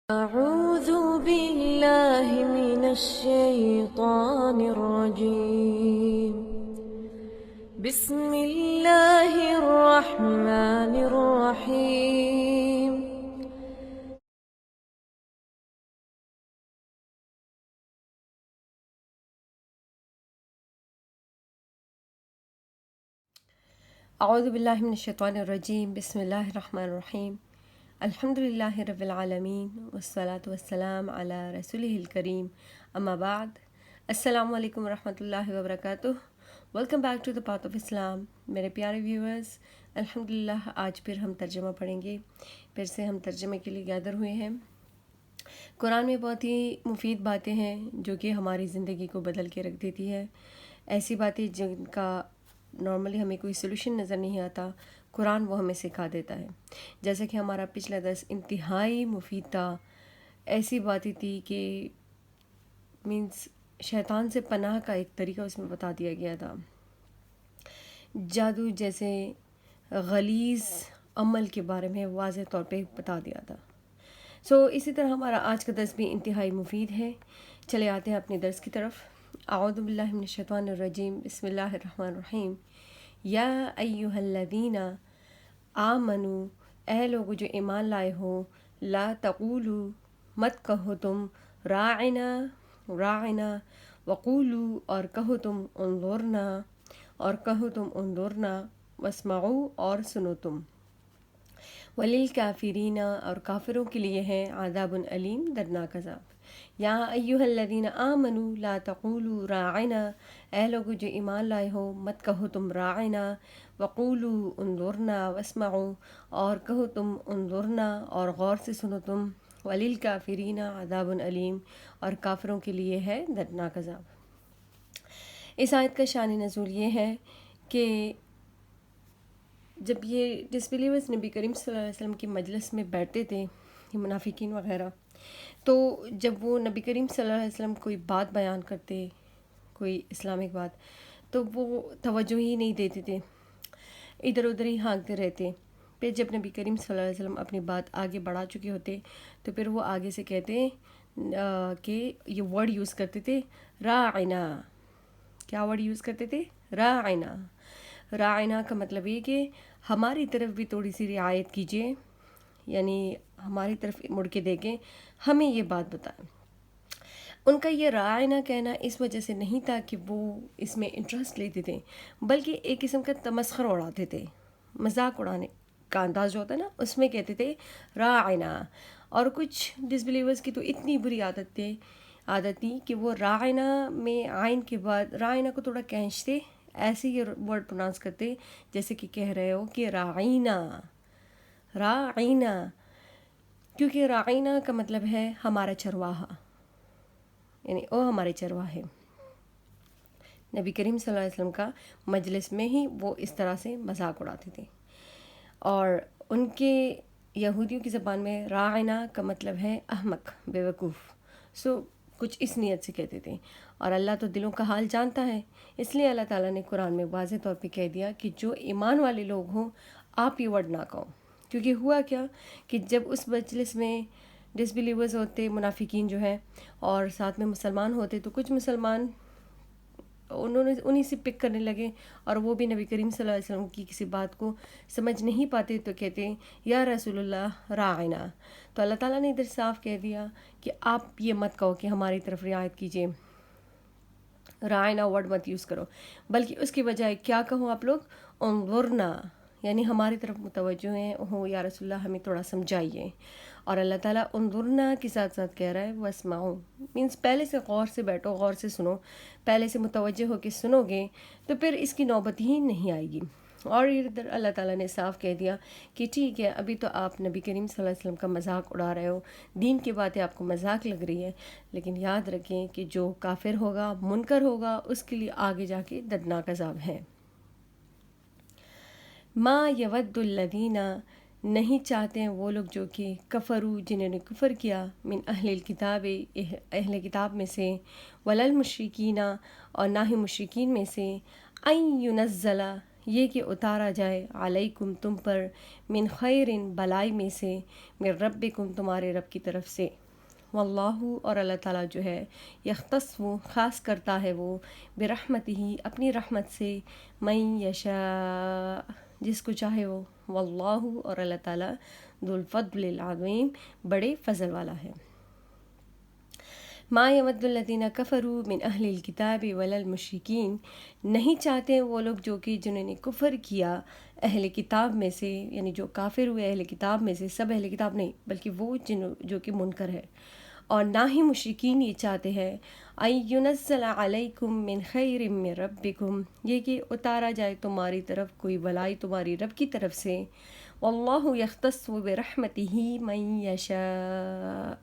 أعوذ بالله من الشيطان الرجيم بسم الله الرحمن الرحيم اعوذ باللہ من الشیطان الرجیم بسم اللہ الرحمن الرحیم الحمد للہ رب العالمین والصلاة والسلام علی رسولہ الکریم اما بعد السلام علیکم ورحمۃ اللہ وبرکاتہ۔ Welcome back to the path of Islam. میرے پیارے ویورز، الحمدللہ آج پھر ہم ترجمہ پڑھیں گے۔ پھر سے ہم ترجمے کے لیے گیدر ہوئے ہیں۔ قرآن میں بہت ہی مفید باتیں ہیں جو کہ ہماری زندگی کو بدل کے رکھ دیتی ہے۔ ایسی باتیں جن کا نارملی ہمیں کوئی سلوشن نظر نہیں آتا، قرآن وہ ہمیں سکھا دیتا ہے۔ جیسا کہ ہمارا پچھلا درس انتہائی مفید تھا، ایسی باتیں تھی کہ مینس شیطان سے پناہ کا ایک طریقہ اس میں بتا دیا گیا تھا، جادو جیسے غلیظ عمل کے بارے میں واضح طور پہ بتا دیا تھا۔ اسی طرح ہمارا آج کا درس بھی انتہائی مفید ہے۔ چلے آتے ہیں اپنے درس کی طرف۔ اعوذ باللہ من الشیطان الرجیم بسم اللہ الرحمن الرحیم۔ یا ایہا الذین آمنو، اے لوگ جو ایمان لائے ہو، لا تقولو، مت کہو تم، راعنا راعنا، وقولو، اور کہو تم، انظرنا، اور کہو تم انظرنا، واسمعو، اور سنو تم، وللکافرین، اور کافروں کے لیے ہے عذاب علیم، دردناک عذاب۔ یا ایہا الذین آمنوا لا تقولوا راعنا، اے لوگ جو ایمان لائے ہو مت کہو تم راعنا، وقولوا انظرنا، واسمعوا، اور کہو تم انظرنا، اور غور سے سنو تم، وللکافرین عذاب علیم، اور کافروں کے لیے ہے دردناک عذاب۔ اس آیت کا شان نزول یہ ہے کہ جب یہ ڈسبیلیورز نبی کریم صلی اللہ علیہ وسلم کی مجلس میں بیٹھتے تھے، یہ منافقین وغیرہ، تو جب وہ نبی کریم صلی اللہ علیہ وسلم کوئی بات بیان کرتے، کوئی اسلامک بات، تو وہ توجہ ہی نہیں دیتے تھے، ادھر ادھر ہی ہانکتے رہتے۔ پھر جب نبی کریم صلی اللہ علیہ وسلم اپنی بات آگے بڑھا چکے ہوتے تو پھر وہ آگے سے کہتے کہ یہ ورڈ یوز کرتے تھے، راعنا۔ کیا ورڈ یوز کرتے تھے؟ راعنا۔ راعنا کا مطلب یہ کہ ہماری طرف بھی تھوڑی سی رعایت کیجیے، یعنی ہماری طرف مڑ کے دیکھیں، ہمیں یہ بات بتائیں۔ ان کا یہ راعنا کہنا اس وجہ سے نہیں تھا کہ وہ اس میں انٹرسٹ لیتے تھے، بلکہ ایک قسم کا تمسخر اڑاتے تھے، مذاق اڑانے کا انداز جو ہوتا ہے نا، اس میں کہتے تھے راعنا۔ اور کچھ ڈسبیلیورز کی تو اتنی بری عادت تھی کہ وہ راعنا میں عین کے بعد راعنا کو تھوڑا کھینچتے، ایسے یہ ورڈ پروناؤنس کرتے جیسے کہ کہہ رہے ہو کہ راعینا راعینا، کیونکہ راعینا کا مطلب ہے ہمارا چرواہا، یعنی او ہمارے چرواہے۔ نبی کریم صلی اللہ علیہ وسلم کا مجلس میں ہی وہ اس طرح سے مذاق اڑاتے تھے۔ اور ان کے یہودیوں کی زبان میں راعنا کا مطلب ہے احمق، بیوقوف، کچھ اس نیت سے کہتے تھے۔ اور اللہ تو دلوں کا حال جانتا ہے، اس لیے اللہ تعالیٰ نے قرآن میں واضح طور پہ کہہ دیا کہ جو ایمان والے لوگ ہوں آپ یہ ورڈ نہ کہو۔ کیونکہ ہوا کیا کہ جب اس مجلس میں ڈسبیلیورز ہوتے، منافقین جو ہیں، اور ساتھ میں مسلمان ہوتے، تو کچھ مسلمان انہیں سے پک کرنے لگے، اور وہ بھی نبی کریم صلی اللہ علیہ وسلم کی کسی بات کو سمجھ نہیں پاتے تو کہتے یا رسول اللہ راعنا۔ تو اللہ تعالیٰ نے ادھر صاف کہہ دیا کہ آپ یہ مت کہو کہ ہماری طرف رعایت کیجیے، راعنا ورڈ مت یوز کرو، بلکہ اس کی بجائے کیا کہو آپ لوگ؟ انظرنا، یعنی ہماری طرف متوجہ ہیں ہو یا رسول اللہ، ہمیں تھوڑا سمجھائیے۔ اور اللہ تعالیٰ انظرنا کے ساتھ ساتھ کہہ رہا ہے واسمعوا، مینس پہلے سے غور سے بیٹھو، غور سے سنو، پہلے سے متوجہ ہو کے سنو گے تو پھر اس کی نوبت ہی نہیں آئے گی۔ اور ادھر اللہ تعالیٰ نے صاف کہہ دیا کہ ٹھیک ہے، ابھی تو آپ نبی کریم صلی اللہ علیہ وسلم کا مذاق اڑا رہے ہو، دین کی باتیں آپ کو مذاق لگ رہی ہے، لیکن یاد رکھیں کہ جو کافر ہوگا، منکر ہوگا، اس کے لیے آگے جا کے دردناک عذاب ہے۔ ما یود الذین، نہیں چاہتے ہیں وہ لوگ جو کہ کفروا، جنہوں نے کفر کیا، من اہل الکتاب، اہل کتاب میں سے، وللمشرکین، اور نہ ہی مشرکین میں سے، ان ینزل، یہ کہ اتارا جائے علیکم تم پر من خیرن بلائی میں سے من ربکم تمہارے رب کی طرف سے واللہ اور اللہ تعالیٰ جو ہے یختص وہ خاص کرتا ہے وہ برحمتہ ہی اپنی رحمت سے من یشاء جس کو چاہے وہ واللہ اور اللہ تعالیٰ ذو الفضل العظیم بڑے فضل والا ہے ما یود الذین کفروا من اہل الکتاب ولا المشرکین نہیں چاہتے وہ لوگ جو کہ جنہوں نے کفر کیا اہل کتاب میں سے یعنی جو کافر ہوئے اہل کتاب میں سے سب اہل کتاب نہیں بلکہ وہ جو کہ منکر ہے اور نہ ہی مشرکین یہ چاہتے ہیں ان ینزل علیکم من خیر من ربکم یہ کہ اتارا جائے تمہاری طرف کوئی بلائی تمہاری رب کی طرف سے واللہ یختص برحمتہ من یشاء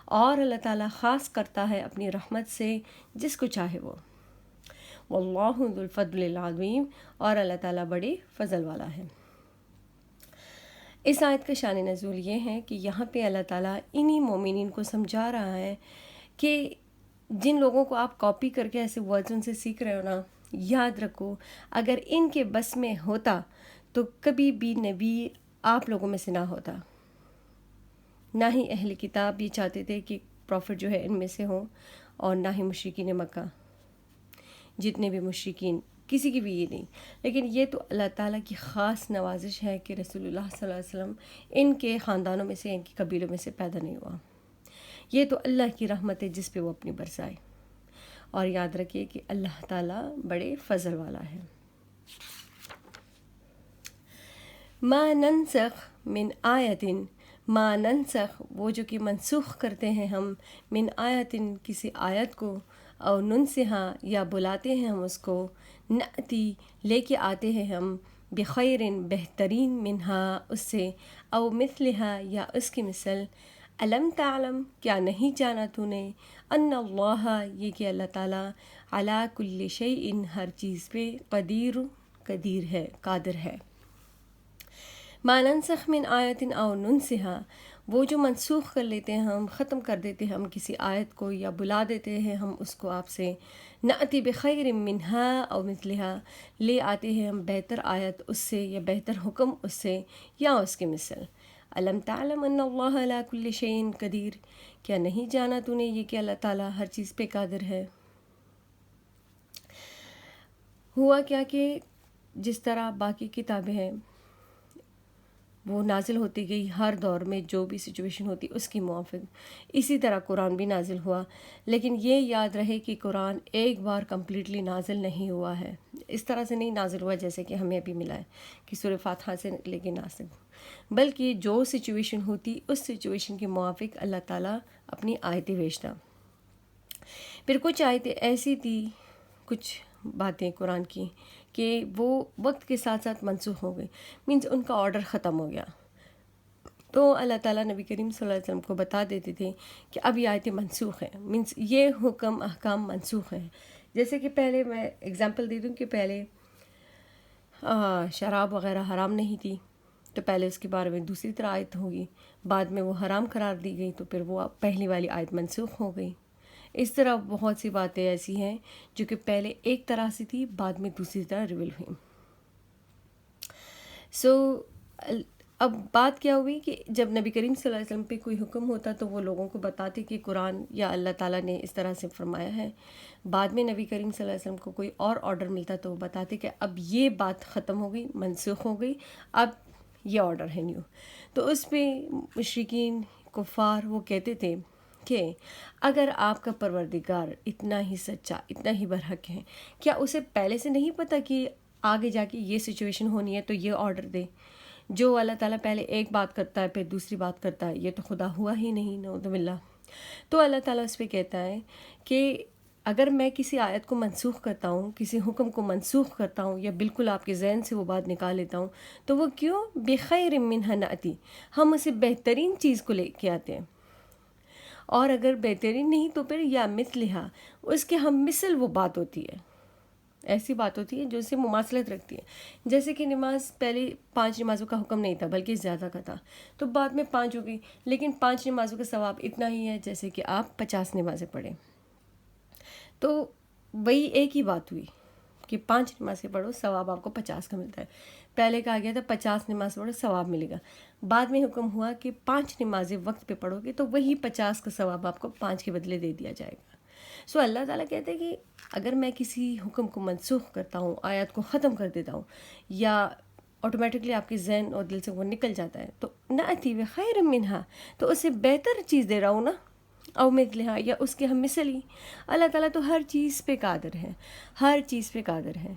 اور اللہ تعالیٰ خاص کرتا ہے اپنی رحمت سے جس کو چاہے وہ واللہ ذو الفضل العظیم اور اللہ تعالیٰ بڑے فضل والا ہے اس آیت کا شان نزول یہ ہے کہ یہاں پہ اللہ تعالیٰ انہی مومنین کو سمجھا رہا ہے کہ جن لوگوں کو آپ کاپی کر کے ایسے ورڈز ان سے سیکھ رہے ہو نا یاد رکھو اگر ان کے بس میں ہوتا تو کبھی بھی نبی آپ لوگوں میں سے نہ ہوتا نہ ہی اہل کتاب یہ چاہتے تھے کہ پروفٹ جو ہے ان میں سے ہوں اور نہ ہی مشرکین مکہ جتنے بھی مشرکین کسی کی بھی یہ نہیں لیکن یہ تو اللہ تعالیٰ کی خاص نوازش ہے کہ رسول اللہ صلی اللہ علیہ وسلم ان کے خاندانوں میں سے ان کے قبیلوں میں سے پیدا نہیں ہوا یہ تو اللہ کی رحمت ہے جس پہ وہ اپنی برسائے اور یاد رکھیے کہ اللہ تعالیٰ بڑے فضل والا ہے ما ننسخ من آیتن ما ننسخ وہ جو کہ منسوخ کرتے ہیں ہم من آیتن کسی آیت کو اور ننسہا یا بلاتے ہیں ہم اس کو نأتی لے کے آتے ہیں ہم بخیرن بہترین منہا اس سے او مثلہا یا اس کی مثل علم تعلم کیا نہیں جانا تو نے ان اللہ یہ کہ اللہ تعالیٰ علی کل شیء ہر چیز پہ قدیر ہے قادر ہے ما ننسخ من آیت او ننسہا وہ جو منسوخ کر لیتے ہیں ہم ختم کر دیتے ہیں ہم کسی آیت کو یا بلا دیتے ہیں ہم اس کو آپ سے نأتی بخیر منہا او مثلہا لے آتے ہیں ہم بہتر آیت اس سے یا بہتر حکم اس سے یا اس کی مثل علم تعلم ان اللہ علی کل شیء قدیر کیا نہیں جانا تو نے یہ کہ اللہ تعالیٰ ہر چیز پہ قادر ہے ہوا کیا کہ جس طرح باقی کتابیں ہیں وہ نازل ہوتی گئی ہر دور میں جو بھی سچویشن ہوتی اس کی موافق اسی طرح قرآن بھی نازل ہوا لیکن یہ یاد رہے کہ قرآن ایک بار کمپلیٹلی نازل نہیں ہوا ہے اس طرح سے نہیں نازل ہوا جیسے کہ ہمیں ابھی ملا ہے کہ سورہ فاتحہ سے لے کے نازل بلکہ جو سچویشن ہوتی اس سچویشن کے موافق اللہ تعالیٰ اپنی آیتیں بھیجتا پھر کچھ آیتیں ایسی تھی کچھ باتیں قرآن کی کہ وہ وقت کے ساتھ ساتھ منسوخ ہو گئی مینس ان کا آرڈر ختم ہو گیا تو اللہ تعالیٰ نبی کریم صلی اللہ علیہ وسلم کو بتا دیتے تھے کہ اب یہ آیتیں منسوخ ہیں مینس یہ حکم احکام منسوخ ہیں جیسے کہ پہلے میں اگزامپل دے دوں کہ پہلے شراب وغیرہ حرام نہیں تھی تو پہلے اس کے بارے میں دوسری طرح آیت ہوگی بعد میں وہ حرام قرار دی گئی تو پھر وہ پہلی والی آیت منسوخ ہو گئی اس طرح بہت سی باتیں ایسی ہیں جو کہ پہلے ایک طرح سے تھی بعد میں دوسری طرح ریویل ہوئی اب بات کیا ہوئی کہ جب نبی کریم صلی اللہ علیہ وسلم پہ کوئی حکم ہوتا تو وہ لوگوں کو بتاتے کہ قرآن یا اللہ تعالیٰ نے اس طرح سے فرمایا ہے بعد میں نبی کریم صلی اللہ علیہ وسلم کو کوئی اور آرڈر ملتا تو وہ بتاتے کہ اب یہ بات ختم ہو گئی منسوخ ہو گئی اب یہ آرڈر ہے نیو تو اس پہ مشرکین کفار وہ کہتے تھے کہ اگر آپ کا پروردگار اتنا ہی سچا اتنا ہی برحق ہے کیا اسے پہلے سے نہیں پتہ کہ آگے جا کے یہ سچویشن ہونی ہے تو یہ آرڈر دے جو اللہ تعالیٰ پہلے ایک بات کرتا ہے پھر دوسری بات کرتا ہے یہ تو خدا ہوا ہی نہیں نعوذ باللہ تو اللہ تعالیٰ اس پہ کہتا ہے کہ اگر میں کسی آیت کو منسوخ کرتا ہوں کسی حکم کو منسوخ کرتا ہوں یا بالکل آپ کے ذہن سے وہ بات نکال لیتا ہوں تو وہ کیوں بخیر منہا نأتی ہم اسے بہترین چیز کو لے کے آتے ہیں اور اگر بہترین نہیں تو پھر یا مثلہا اس کے ہم مثل وہ بات ہوتی ہے ایسی بات ہوتی ہے جو اس سے مماثلت رکھتی ہے جیسے کہ نماز پہلے 5 نمازوں کا حکم نہیں تھا بلکہ زیادہ کا تھا تو بعد میں 5 ہو گئی لیکن 5 نمازوں کا ثواب اتنا ہی ہے جیسے کہ آپ 50 نمازیں پڑھیں تو وہی ایک ہی بات ہوئی کہ 5 نمازیں پڑھو ثواب آپ کو 50 کا ملتا ہے. پہلے کہا گیا تھا 50 نماز پڑھو ثواب ملے گا. بعد میں حکم ہوا کہ 5 نمازیں وقت پہ پڑھو گے تو وہی 50 کا ثواب آپ کو 5 کے بدلے دے دیا جائے گا. سو اللہ تعالیٰ کہتے ہیں کہ اگر میں کسی حکم کو منسوخ کرتا ہوں، آیات کو ختم کر دیتا ہوں، یا آٹومیٹکلی آپ کے ذہن اور دل سے وہ نکل جاتا ہے، تو نأتی بخیر منہا، تو اسے بہتر چیز دے رہا ہوں نا، او مثلہا، یا اس کے ہم مثل ہی. اللہ تعالیٰ تو ہر چیز پہ قادر ہے، ہر چیز پہ قادر ہے.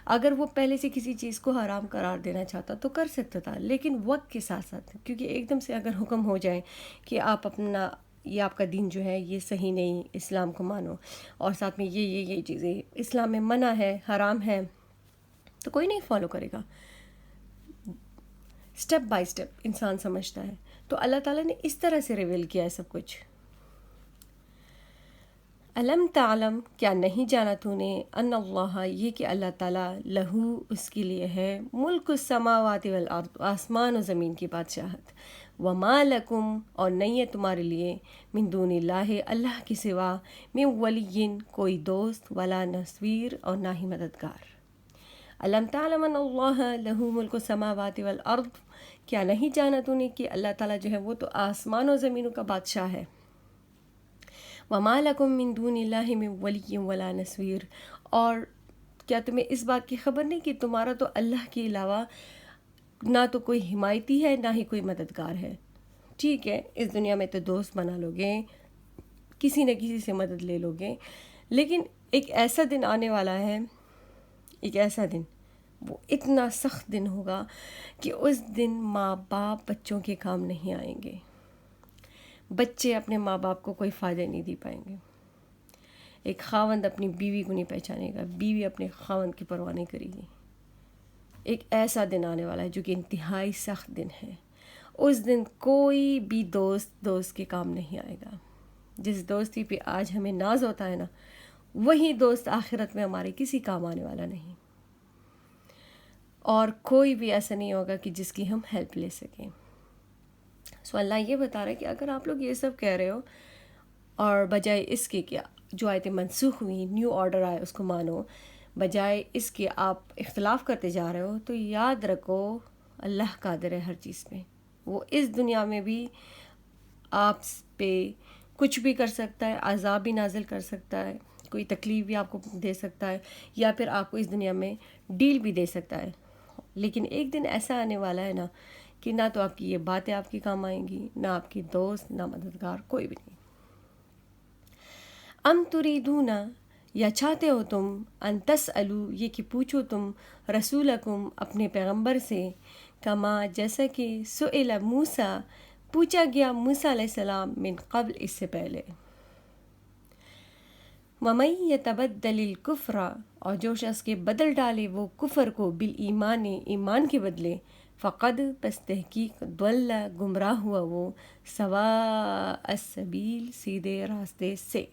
اگر وہ پہلے سے کسی چیز کو حرام قرار دینا چاہتا تو کر سکتا تھا، لیکن وقت کے ساتھ ساتھ، کیونکہ ایک دم سے اگر حکم ہو جائے کہ آپ اپنا یہ آپ کا دین جو ہے یہ صحیح نہیں، اسلام کو مانو، اور ساتھ میں یہ چیزیں اسلام میں منع ہے، حرام ہے، تو کوئی نہیں فالو کرے گا. سٹیپ بائی سٹیپ انسان سمجھتا ہے. تو اللہ تعالیٰ نے اس طرح سے ریویل کیا ہے سب کچھ. علم تعلم، کیا نہیں جانا تو نے، ان اللہ، یہ کہ اللہ تعالیٰ، لہو، اس کے لیے ہے، ملک السماوات والارض، آسمان و زمین کی بادشاہت، وما لکم، اور نہیں ہے تمہارے لیے، من دون اللہ، اللہ کے سوا، من ولی، کوئی دوست، ولا نصیر، اور نہ ہی مددگار. علم تعلم ان اللہ لہو ملک السماوات والارض، کیا نہیں جانا تو نے کہ اللہ تعالیٰ جو ہے وہ تو آسمان و زمینوں کا بادشاہ ہے. وما لکم من دون اللہ من ولی ولا نصیر، اور کیا تمہیں اس بات کی خبر نہیں کہ تمہارا تو اللہ کے علاوہ نہ تو کوئی حمایتی ہے، نہ ہی کوئی مددگار ہے. ٹھیک ہے، اس دنیا میں تو دوست بنا لو گے، کسی نہ کسی سے مدد لے لو گے، لیکن ایک ایسا دن آنے والا ہے، ایک ایسا دن، وہ اتنا سخت دن ہوگا کہ اس دن ماں باپ بچوں کے کام نہیں آئیں گے. بچے اپنے ماں باپ کو کوئی فائدہ نہیں دے پائیں گے. ایک خاوند اپنی بیوی کو نہیں پہچانے گا، بیوی اپنے خاوند کی پرواہ نہیں کرے گی. ایک ایسا دن آنے والا ہے جو کہ انتہائی سخت دن ہے. اس دن کوئی بھی دوست کے کام نہیں آئے گا. جس دوستی پہ آج ہمیں ناز ہوتا ہے نا، وہی دوست آخرت میں ہمارے کسی کام آنے والا نہیں. اور کوئی بھی ایسا نہیں ہوگا کہ جس کی ہم ہیلپ لے سکیں. سو اللہ یہ بتا رہا ہے کہ اگر آپ لوگ یہ سب کہہ رہے ہو، اور بجائے اس کے کیا جو آیتیں منسوخ ہوئی، نیو آرڈر آئے اس کو مانو، بجائے اس کے آپ اختلاف کرتے جا رہے ہو، تو یاد رکھو اللہ قادر ہے ہر چیز پہ. وہ اس دنیا میں بھی آپ پہ کچھ بھی کر سکتا ہے، عذاب بھی نازل کر سکتا ہے، کوئی تکلیف بھی آپ کو دے سکتا ہے، یا پھر آپ کو اس دنیا میں ڈیل بھی دے سکتا ہے. لیکن ایک دن ایسا آنے والا ہے نا کہ نہ تو آپ کی یہ باتیں آپ کے کام آئیں گی، نہ آپ کی دوست، نہ مددگار، کوئی بھی نہیں. ام تریدون، یا چاہتے ہو تم، ان تسألو، یہ کہ پوچھو تم، رسولکم، اپنے پیغمبر سے، کما، جیسا کہ سئل موسیٰ، پوچھا گیا موسیٰ علیہ السلام، من قبل، اس سے پہلے. وَمَن يَتَبَدَّلِ الْكُفْرَ، اور جو شخص کے بدل ڈالے وہ کفر کو، بالایمان، ایمان کے بدلے، فقد، پس تحقیق، ضل، گمراہ ہوا وہ، سواء السبیل، سیدھے راستے سے.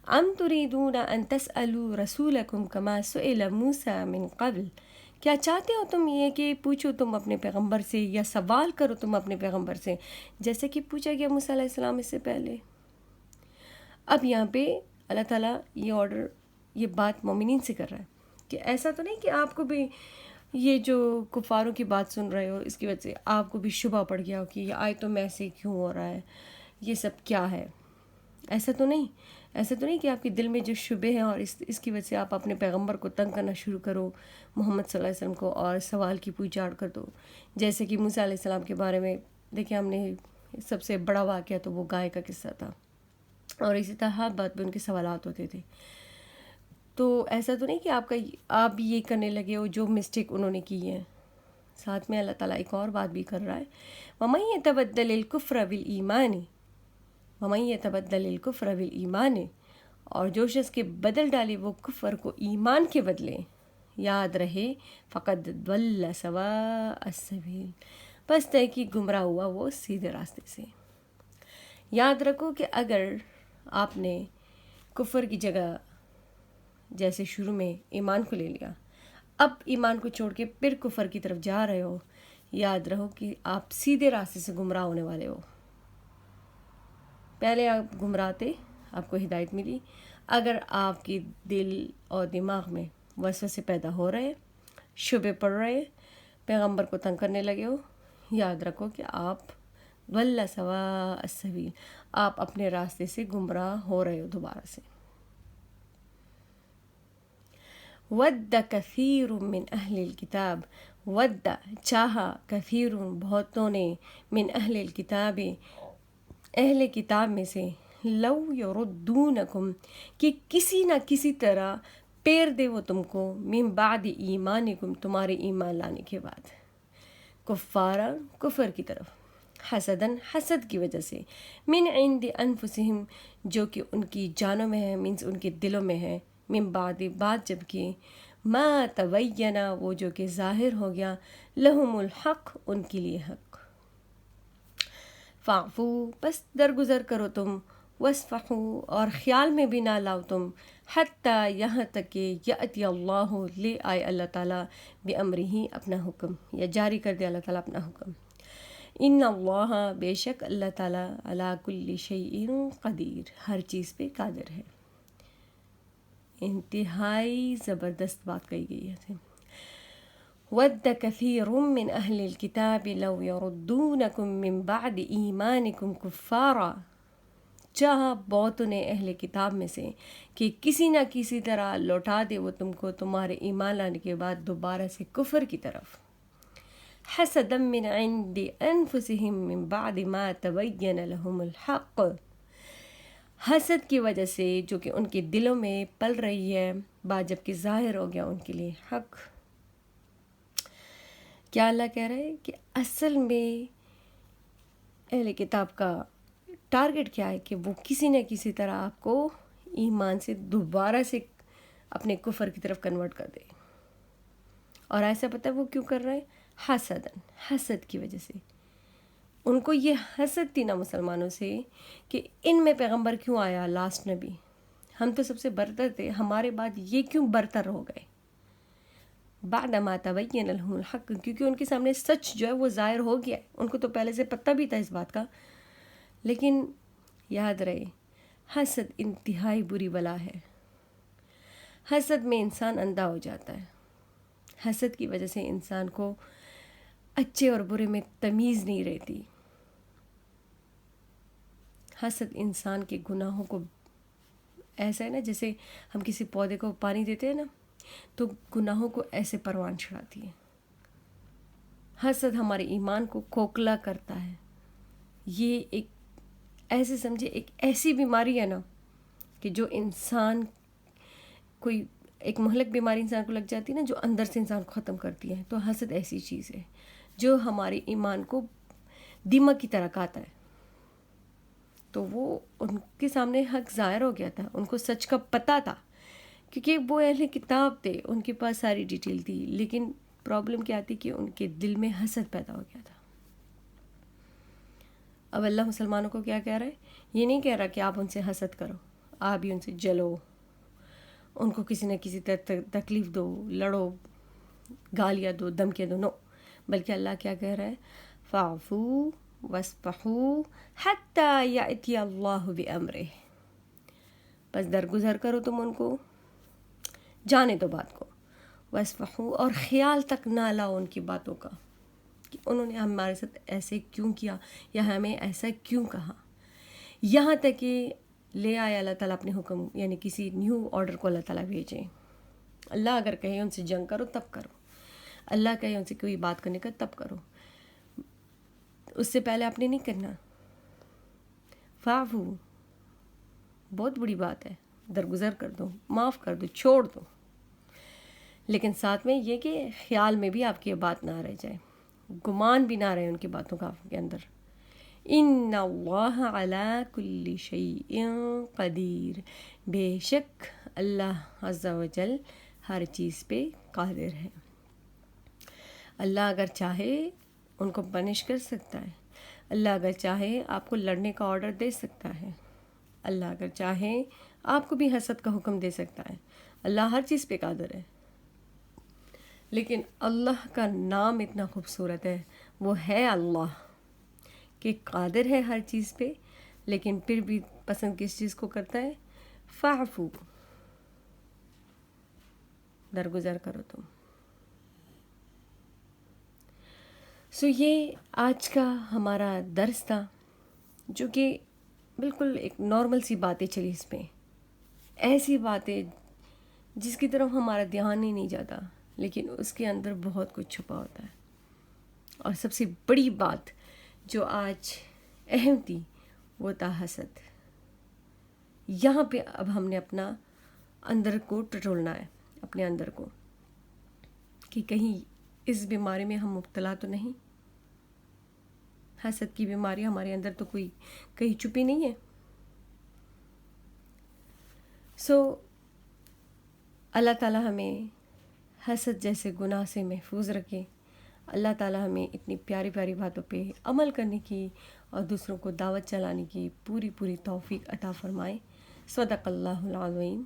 ام تریدون ان تسألوا رسولکم کما سئل موسیٰ من قبل، کیا چاہتے ہو تم یہ کہ پوچھو تم اپنے پیغمبر سے، یا سوال کرو تم اپنے پیغمبر سے جیسے کہ پوچھا گیا موسیٰ علیہ السلام اس سے پہلے. اب یہاں پہ اللہ تعالیٰ یہ آرڈر، یہ بات مومنین سے کر رہا ہے کہ ایسا تو نہیں کہ آپ کو بھی یہ جو کفاروں کی بات سن رہے ہو اس کی وجہ سے آپ کو بھی شبہ پڑ گیا ہو کہ یہ آیتوں میں ایسے کیوں ہو رہا ہے، یہ سب کیا ہے. ایسا تو نہیں کہ آپ کے دل میں جو شبہ ہیں اور اس کی وجہ سے آپ اپنے پیغمبر کو تنگ کرنا شروع کرو، محمد صلی اللہ علیہ وسلم کو، اور سوال کی پوچھ آڑ کر دو. جیسے کہ موسیٰ علیہ السلام کے بارے میں دیکھیں ہم نے سب سے بڑا واقعہ تو وہ گائے کا قصہ تھا، اور اسی طرح ہر بات پہ ان کے سوالات ہوتے تھے. تو ایسا تو نہیں کہ آپ بھی یہ کرنے لگے ہو جو مسٹیک انہوں نے کی ہے. ساتھ میں اللہ تعالیٰ ایک اور بات بھی کر رہا ہے، وَمَن يَتَبَدَّلِ الْكُفْرَ بِالْإِيمَانِ، وَمَن يَتَبَدَّلِ الْكُفْرَ بِالْإِيمَانِ، اور جو شخص کے بدل ڈالے وہ کفر کو ایمان کے بدلے، یاد رہے، فقد ضل سواء السبیل، بس تحقیق گمراہ ہوا وہ سیدھے راستے سے. یاد رکھو کہ اگر آپ نے کفر کی جگہ جیسے شروع میں ایمان کو لے لیا، اب ایمان کو چھوڑ کے پھر کفر کی طرف جا رہے ہو، یاد رہو کہ آپ سیدھے راستے سے گمراہ ہونے والے ہو. پہلے آپ گمراہ تھے، آپ کو ہدایت ملی، اگر آپ کی دل اور دماغ میں وسوسے پیدا ہو رہے، شبے پڑ رہے، پیغمبر کو تنگ کرنے لگے ہو، یاد رکھو کہ آپ ضل سواء السبیل، آپ اپنے راستے سے گمراہ ہو رہے ہو دوبارہ سے۔ ود کثیر من اہل الکتاب، ود چاہا، کثیر بہتوں نے، من اہل الکتاب اہل کتاب میں سے، لو یردونکم کہ کسی نہ کسی طرح پیر دے وہ تم کو، من بعد ایمانکم تمہارے ایمان لانے کے بعد، کفارا کفر کی طرف، حسدن حسد کی وجہ سے، من عند انفسہم جو کہ ان کی جانوں میں ہے، مینس ان کے دلوں میں ہے، من بعد بعد جب کہ ما تبینہ وہ جو کہ ظاہر ہو گیا، لہم الحق ان کے لیے حق، فاعفو بس درگزر کرو تم، واسفحو اور خیال میں بھی نہ لاؤ تم، حتیٰ یہاں تک کہ یأتی اللہ لے آئے اللہ تعالیٰ بامرہ اپنا حکم، یا جاری کر دے اللہ تعالیٰ اپنا حکم، ان اللہ بے شک اللہ تعالیٰ علی کل شیء قدیر ہر چیز پہ قادر ہے۔ انتہائی زبردست بات کہی گئی ہے۔ ود کثیر من اہل الکتاب لو یردونکم من بعد ایمانکم کفارا، چاہا بہتوں نے اہل کتاب میں سے کہ کسی نہ کسی طرح لوٹا دے وہ تم کو تمہارے ایمان لانے کے بعد دوبارہ سے کفر کی طرف، حسدا من عند انفسہم من بعد ما تبین لہم الحق، حسد کی وجہ سے جو کہ ان کے دلوں میں پل رہی ہے بعد جب کہ ظاہر ہو گیا ان کے لیے حق۔ کیا اللہ کہہ رہے ہیں کہ اصل میں اہل کتاب کا ٹارگٹ کیا ہے کہ وہ کسی نہ کسی طرح آپ کو ایمان سے دوبارہ سے اپنے کفر کی طرف کنورٹ کر دے، اور ایسا پتہ ہے وہ کیوں کر رہے ہیں؟ حسدن حسد کی وجہ سے، ان کو یہ حسد تھی نا مسلمانوں سے کہ ان میں پیغمبر کیوں آیا، لاسٹ نبی، ہم تو سب سے برتر تھے، ہمارے بعد یہ کیوں برتر ہو گئے، بعد ما تبین لہم الحق، کیونکہ ان کے سامنے سچ جو ہے وہ ظاہر ہو گیا ہے، ان کو تو پہلے سے پتہ بھی تھا اس بات کا، لیکن یاد رہے حسد انتہائی بری بلا ہے، حسد میں انسان اندھا ہو جاتا ہے، حسد کی وجہ سے انسان کو اچھے اور برے میں تمیز نہیں رہتی، حسد انسان کے گناہوں کو، ایسا ہے نا جیسے ہم کسی پودے کو پانی دیتے ہیں نا تو گناہوں کو ایسے پروان چڑھاتی ہے، حسد ہمارے ایمان کو کھوکھلا کرتا ہے، یہ ایک ایسے سمجھے ایک ایسی بیماری ہے نا کہ جو انسان کوئی ایک مہلک بیماری انسان کو لگ جاتی ہے نا جو اندر سے انسان کو ختم کرتی ہے، تو حسد ایسی چیز ہے جو ہمارے ایمان کو دیمک کی طرح کھاتا ہے، تو وہ ان کے سامنے حق ظاہر ہو گیا تھا، ان کو سچ کا پتہ تھا کیونکہ وہ اہل کتاب تھے، ان کے پاس ساری ڈیٹیل تھی، لیکن پرابلم کیا تھی کہ ان کے دل میں حسد پیدا ہو گیا تھا۔ اب اللہ مسلمانوں کو کیا کہہ رہا ہے؟ یہ نہیں کہہ رہا کہ آپ ان سے حسد کرو، آپ بھی ان سے جلو، ان کو کسی نہ کسی طرح تکلیف دو، لڑو، گالیاں دو، دھمکیاں دو، نو، بلکہ اللہ کیا کہہ رہا ہے؟ فاعفو واصفحوا حتی یأتی اللہ بامرہ، بس درگزر کرو تم ان کو، جانے دو بات کو، واصفحوا اور خیال تک نہ لاؤ ان کی باتوں کا کہ انہوں نے ہمارے ساتھ ایسے کیوں کیا یا ہمیں ایسا کیوں کہا، یہاں تک کہ لے آئے اللہ تعالیٰ اپنے حکم، یعنی کسی نیو آرڈر کو اللہ تعالیٰ بھیجیں، اللہ اگر کہے ان سے جنگ کرو تب کرو، اللہ کہے ان سے کوئی بات کرنے کا تب کرو، اس سے پہلے آپ نے نہیں کرنا۔ فاعفو بہت بڑی بات ہے، درگزر کر دو، معاف کر دو، چھوڑ دو، لیکن ساتھ میں یہ کہ خیال میں بھی آپ کی بات نہ رہ جائے، گمان بھی نہ رہے ان کی باتوں کا آپ کے اندر۔ ان اللہ علی کل شیء قدیر، بے شک اللہ عز و جل ہر چیز پہ قادر ہے، اللہ اگر چاہے ان کو پنش کر سکتا ہے، اللہ اگر چاہے آپ کو لڑنے کا آرڈر دے سکتا ہے، اللہ اگر چاہے آپ کو بھی حسد کا حکم دے سکتا ہے، اللہ ہر چیز پہ قادر ہے، لیکن اللہ کا نام اتنا خوبصورت ہے، وہ ہے اللہ کہ قادر ہے ہر چیز پہ، لیکن پھر بھی پسند کس چیز کو کرتا ہے؟ فاعفو، درگزر کرو تم. سو یہ آج کا ہمارا درس تھا، جو کہ بالکل ایک نارمل سی باتیں چلی اس میں، ایسی باتیں جس کی طرف ہمارا دھیان ہی نہیں جاتا، لیکن اس کے اندر بہت کچھ چھپا ہوتا ہے. اور سب سے بڑی بات جو آج اہم تھی وہ تھا حسد. یہاں پہ اب ہم نے اپنا اندر کو ٹٹولنا ہے، اپنے اندر کو، کہ کہیں اس بیماری میں ہم مبتلا تو نہیں. حسد کی بیماری ہمارے اندر تو کوئی کہیں چھپی نہیں ہے. سو اللہ تعالیٰ ہمیں حسد جیسے گناہ سے محفوظ رکھے. اللہ تعالیٰ ہمیں اتنی پیاری پیاری باتوں پہ عمل کرنے کی اور دوسروں کو دعوت چلانے کی پوری توفیق عطا فرمائے. صدق اللہ العظیم.